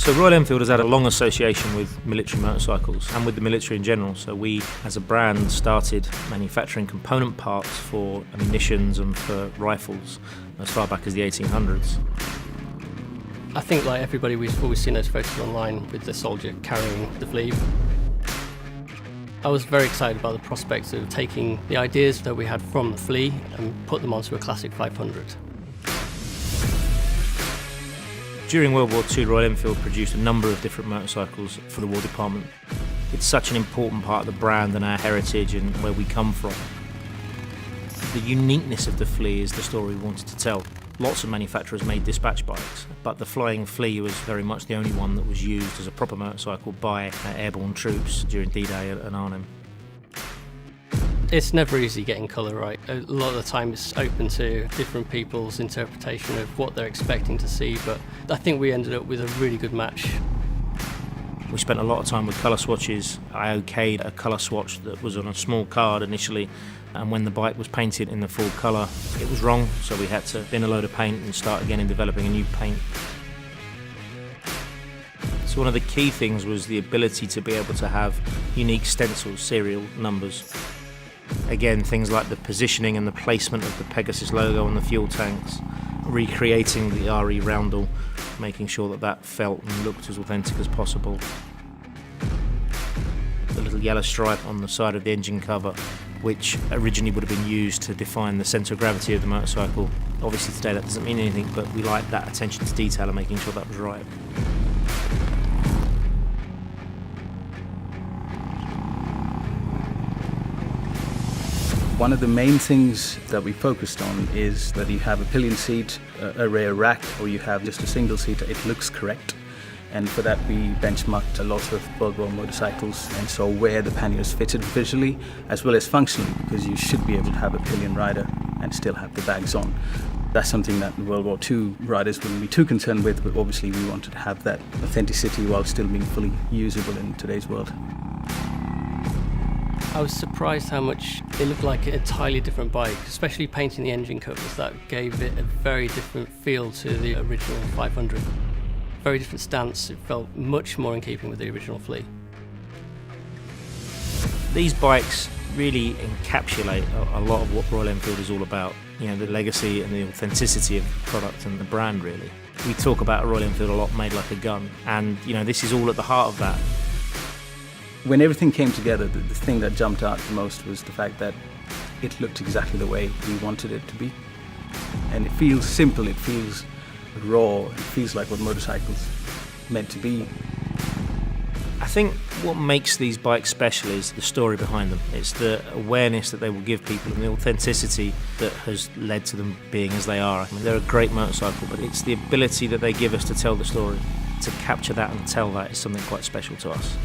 So Royal Enfield has had a long association with military motorcycles and with the military in general. So we, as a brand, started manufacturing component parts for ammunitions and for rifles as far back as the 1800s. I think, like everybody, we've always seen those photos online with the soldier carrying the flea. I was very excited about the prospects of taking the ideas that we had from the flea and put them onto a classic 500. During World War II, Royal Enfield produced a number of different motorcycles for the War Department. It's such an important part of the brand and our heritage and where we come from. The uniqueness of the flea is the story we wanted to tell. Lots of manufacturers made dispatch bikes, but the Flying Flea was very much the only one that was used as a proper motorcycle by airborne troops during D-Day at Arnhem. It's never easy getting colour right. A lot of the time it's open to different people's interpretation of what they're expecting to see, but I think we ended up with a really good match. We spent a lot of time with colour swatches. I okayed a colour swatch that was on a small card initially, and when the bike was painted in the full colour, it was wrong, so we had to bin a load of paint and start again in developing a new paint. So one of the key things was the ability to be able to have unique stencils, serial numbers. Again, things like the positioning and the placement of the Pegasus logo on the fuel tanks, recreating the RE roundel, making sure that that felt and looked as authentic as possible. The little yellow stripe on the side of the engine cover, which originally would have been used to define the centre of gravity of the motorcycle. Obviously today that doesn't mean anything, but we liked that attention to detail and making sure that was right. One of the main things that we focused on is that you have a pillion seat, a rear rack, or you have just a single seat. It looks correct. And for that we benchmarked a lot of World War motorcycles and saw where the panniers fitted visually as well as functionally, because you should be able to have a pillion rider and still have the bags on. That's something that World War II riders wouldn't be too concerned with, but obviously we wanted to have that authenticity while still being fully usable in today's world. I was surprised how much it looked like an entirely different bike, especially painting the engine covers. That gave it a very different feel to the original 500. Very different stance. It felt much more in keeping with the original Flea. These bikes really encapsulate a lot of what Royal Enfield is all about. You know, the legacy and the authenticity of the product and the brand, really. We talk about Royal Enfield a lot, made like a gun, and you know, this is all at the heart of that. When everything came together, the thing that jumped out the most was the fact that it looked exactly the way we wanted it to be. And it feels simple, it feels raw, it feels like what motorcycles meant to be. I think what makes these bikes special is the story behind them. It's the awareness that they will give people and the authenticity that has led to them being as they are. I mean, they're a great motorcycle, but it's the ability that they give us to tell the story. To capture that and tell that is something quite special to us.